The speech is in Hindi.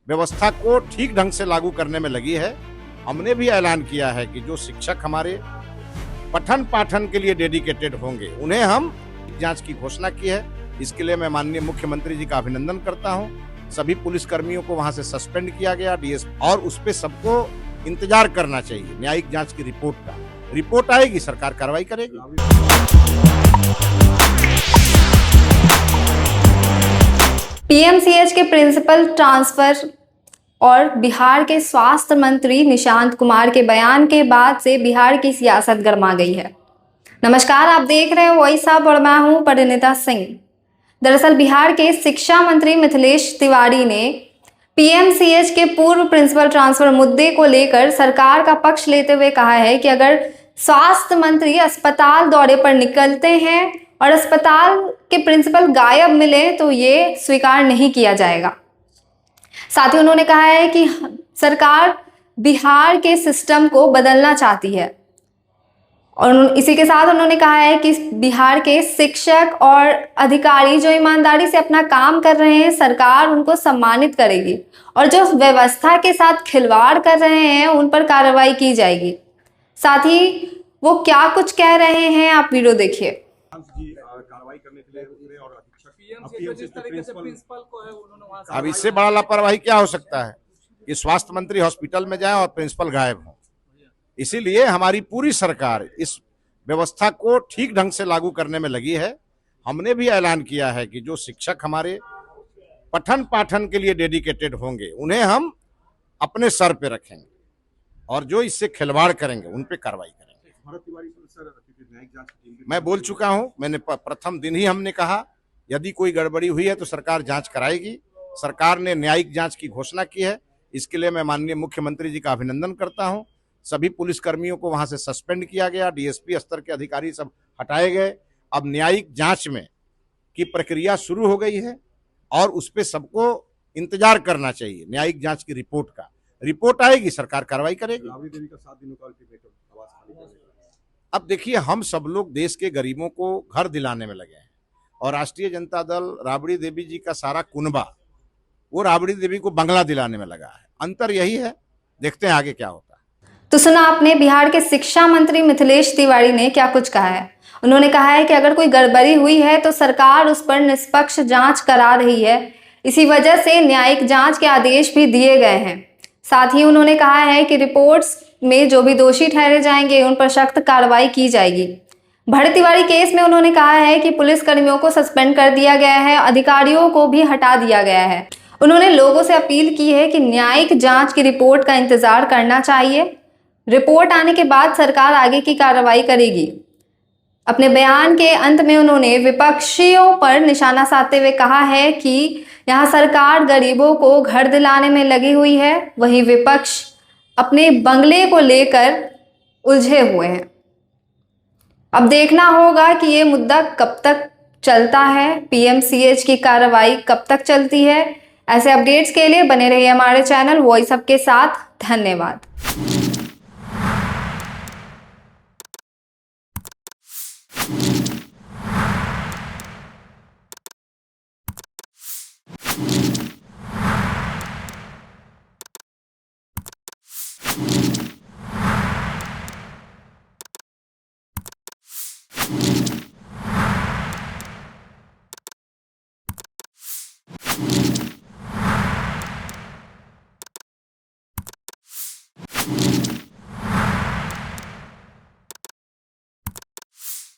व्यवस्था को ठीक ढंग से लागू करने में लगी है। हमने भी ऐलान किया है कि जो शिक्षक हमारे पठन पाठन के लिए डेडिकेटेड होंगे उन्हें हम जांच की घोषणा की है। इसके लिए मैं माननीय मुख्यमंत्री जी का अभिनंदन करता हूं। सभी पुलिस कर्मियों को वहां से सस्पेंड किया गया डीएसपी, और उस पे सबको इंतजार करना चाहिए न्यायिक जांच की रिपोर्ट का। रिपोर्ट आएगी, सरकार कार्रवाई करेगी। पीएमसीएच के प्रिंसिपल ट्रांसफर और बिहार के स्वास्थ्य मंत्री निशांत कुमार के बयान के बाद से बिहार की सियासत गर्मा गई है। नमस्कार, आप देख रहे हैं वॉइस ऑफ और मैं हूं परिणीता सिंह। दरअसल बिहार के शिक्षा मंत्री मिथिलेश तिवारी ने पीएमसीएच के पूर्व प्रिंसिपल ट्रांसफर मुद्दे को लेकर सरकार का पक्ष लेते हुए कहा है कि अगर स्वास्थ्य मंत्री अस्पताल दौरे पर निकलते हैं और अस्पताल के प्रिंसिपल गायब मिले तो ये स्वीकार नहीं किया जाएगा। साथ ही उन्होंने कहा है कि सरकार बिहार के सिस्टम को बदलना चाहती है और इसी के साथ उन्होंने कहा है कि बिहार के शिक्षक और अधिकारी जो ईमानदारी से अपना काम कर रहे हैं सरकार उनको सम्मानित करेगी और जो व्यवस्था के साथ खिलवाड़ कर रहे हैं उन पर कार्रवाई की जाएगी। साथ ही वो क्या कुछ कह रहे हैं, आप वीडियो देखिए। कार्रवाई करने के लिए और अब इससे बड़ा लापरवाही क्या हो सकता है कि स्वास्थ्य मंत्री हॉस्पिटल में जाए और प्रिंसिपल गायब हो। इसीलिए हमारी पूरी सरकार इस व्यवस्था को ठीक ढंग से लागू करने में लगी है। हमने भी ऐलान किया है कि जो शिक्षक हमारे पठन पाठन के लिए डेडिकेटेड होंगे उन्हें हम अपने सर पे रखेंगे और जो इससे खिलवाड़ करेंगे उन पे कार्रवाई करेंगे। मैं बोल चुका हूं, मैंने प्रथम दिन ही हमने कहा यदि कोई गड़बड़ी हुई है तो सरकार जांच कराएगी। सरकार ने न्यायिक जांच की घोषणा की है। इसके लिए मैं माननीय मुख्यमंत्री जी का अभिनंदन करता हूं। सभी पुलिस कर्मियों को वहां से सस्पेंड किया गया, डीएसपी स्तर के अधिकारी सब हटाए गए। अब न्यायिक जांच में की प्रक्रिया शुरू हो गई है और उस पे सबको इंतजार करना चाहिए न्यायिक जांच की रिपोर्ट का। रिपोर्ट आएगी, सरकार कार्रवाई करेगी। अब देखिए, हम सब लोग देश के गरीबों को घर दिलाने में लगे हैं और राष्ट्रीय जनता दल राबड़ी देवी जी का सारा कुनबा वो राबड़ी देवी को बंगला दिलाने में लगा है। अंतर यही है, देखते हैं आगे क्या होता है। तो सुना आपने बिहार के शिक्षा मंत्री मिथिलेश तिवारी ने क्या कुछ कहा है। उन्होंने कहा है कि अगर कोई गड़बड़ी हुई है तो सरकार उस पर निष्पक्ष जांच करा रही है। इसी वजह से न्यायिक जांच के आदेश भी दिए गए हैं। साथ ही उन्होंने कहा है कि रिपोर्ट्स में जो भी दोषी ठहरे जाएंगे उन पर सख्त कार्रवाई की जाएगी। भरत तिवारी केस में उन्होंने कहा है कि पुलिस कर्मियों को सस्पेंड कर दिया गया है, अधिकारियों को भी हटा दिया गया है। उन्होंने लोगों से अपील की है कि न्यायिक जांच की रिपोर्ट का इंतजार करना चाहिए। रिपोर्ट आने के बाद सरकार आगे की कार्रवाई करेगी। अपने बयान के अंत में उन्होंने विपक्षियों पर निशाना साधते हुए कहा है कि यहाँ सरकार गरीबों को घर दिलाने में लगी हुई है, वहीं विपक्ष अपने बंगले को लेकर उलझे हुए हैं। अब देखना होगा कि ये मुद्दा कब तक चलता है, पीएमसीएच की कार्रवाई कब तक चलती है। ऐसे अपडेट्स के लिए बने रहिए हमारे चैनल वॉइस अप के साथ। धन्यवाद।